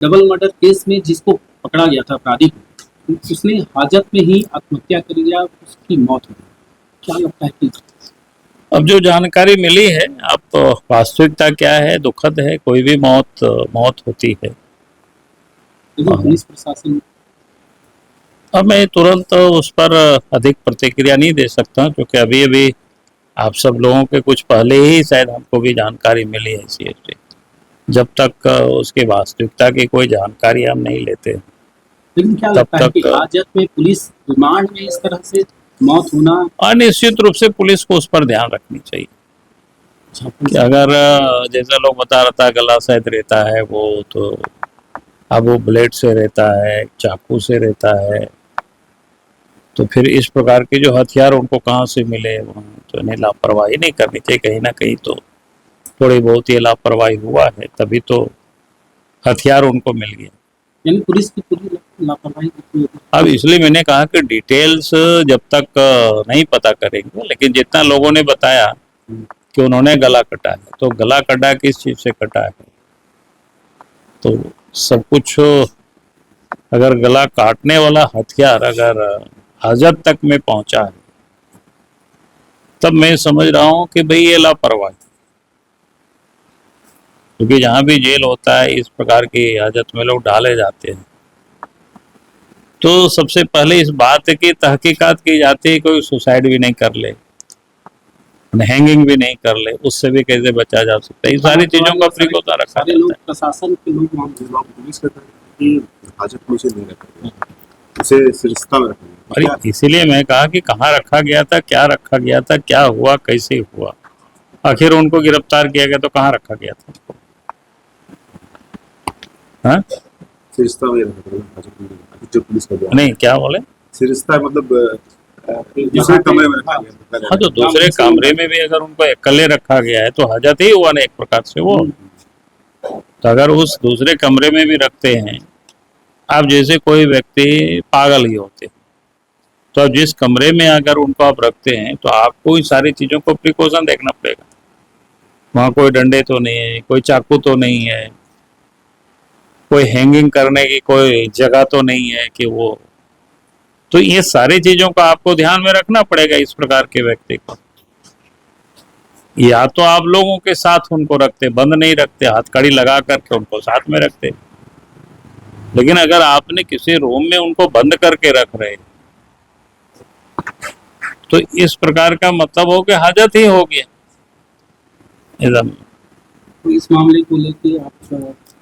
Double murder case में जिसको पकड़ा गया था अपराधी को, उसने हाजत में ही आत्महत्या कर लिया, उसकी मौत हो गई। क्या लगता है कि अब जो जानकारी मिली है, अब वास्तविकता क्या है, दुखद है, कोई भी मौत होती है। पुलिस प्रशासन, अब मैं तुरंत उस पर अधिक प्रतिक्रिया नहीं दे सकता, क्योंकि अभी अभी आप सब लोगों के कुछ पहले ही शायद हमको भी जानकारी मिली है इसी से। जब तक उसकी वास्तविकता की कोई जानकारी हम नहीं लेते, लेकिन क्या तब लगता है कि तक हाजत में पुलिस रिमांड में इस तरह से मौत होना, निश्चित रूप से पुलिस को उस पर ध्यान रखनी चाहिए कि अगर जैसा लोग बता रहा था गला शायद रहता है वो, तो अब वो ब्लेड से रहता है, चाकू से रहता है, तो फिर इस प्रकार के जो हथियार उनको कहाँ से मिले, तो इन्हें लापरवाही नहीं करनी चाहिए। कहीं ना कहीं तो थोड़ी बहुत ये लापरवाही हुआ है, तभी तो हथियार उनको मिल गया। यानी पुलिस की पूरी लापरवाही दिखती है। अब इसलिए मैंने कहा कि डिटेल्स जब तक नहीं पता करेंगे, लेकिन जितना लोगों ने बताया कि उन्होंने गला कटा है, तो गला कटा किस चीज से कटा है, तो सब कुछ, अगर गला काटने वाला हथियार अगर हाजत तक में पहुंचा है, तब मैं समझ रहा हूं कि भाई ये लापरवाही, क्योंकि जहां भी जेल होता है इस प्रकार की हाजत में लोग डाले जाते हैं, तो सबसे पहले इस बात की तहकीकात की जाती है कोई सुसाइड भी नहीं कर ले, हैंगिंग भी नहीं कर ले, उससे भी कैसे बचा जा सकता है। इन सारी चीजों का प्रिकॉशन रखा जाता है। प्रशासन के लोग पुलिस कहता है कि हाजत में से नहीं रखा, इसे सिरस्ता में रखा। अरे इसीलिए मैं कहा कि कहाँ रखा गया था, क्या रखा गया था, क्या हुआ, कैसे हुआ, आखिर उनको गिरफ्तार किया गया तो कहाँ रखा गया था? हाँ, सिरस्ता में रखा जो पुलिस का नहीं, क्या बोले? सिरस्ता मतलब दूसरे कमरे में रखा गया। हाँ, तो दूसरे कमरे में भी अगर उनको अकेले रखा गया है तो हाजत ही हुआ ना एक प्रकार से वो। तो अगर उस दूसरे कमरे में भी रखते हैं, आप जैसे कोई व्यक्ति पागल ही होते, तो अब जिस कमरे में अगर उनको आप रखते हैं तो आपको इन सारी चीजों को प्रिकॉशन देखना पड़ेगा। वहाँ कोई डंडे तो नहीं है, कोई चाकू तो नहीं है, कोई हैंगिंग करने की कोई जगह तो नहीं है कि वो, तो ये सारी चीजों का आपको ध्यान में रखना पड़ेगा इस प्रकार के व्यक्ति को। या तो आप लोगों के साथ उनको रखते, बंद नहीं रखते, हथकड़ी लगा करके उनको साथ में रखते, लेकिन अगर आपने किसी रूम में उनको बंद करके रख रहे तो इस प्रकार का मतलब हो कि हाजत ही हो गया एकदम। तो इस मामले को लेके आप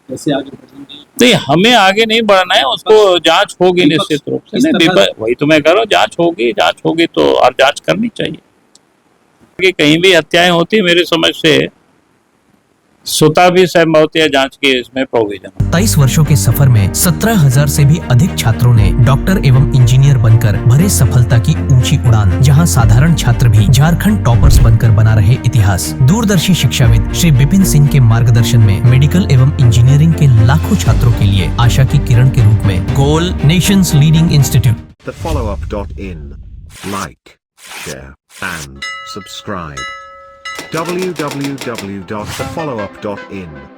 कैसे आगे बढ़ेंगे? नहीं, हमें आगे नहीं बढ़ना है, उसको जांच होगी निश्चित रूप से। नहीं, वही तो मैं कह रहा हूँ, जांच होगी तो, और जांच करनी चाहिए कि कहीं भी हत्याएं होती, मेरी समझ से सुता भी सहमत या जांच की इसमें प्रोविजन। 23 वर्षों के सफर में 17,000 से भी अधिक छात्रों ने डॉक्टर एवं इंजीनियर बनकर भरे सफलता की ऊंची उड़ान, जहां साधारण छात्र भी झारखंड टॉपर्स बनकर बना रहे इतिहास। दूरदर्शी शिक्षाविद श्री विपिन सिंह के मार्गदर्शन में मेडिकल एवं इंजीनियरिंग के लाखों छात्रों के लिए आशा की किरण के रूप में गोल nations leading institute. TheFollowUp.in. Like, share and subscribe. www.thefollowup.in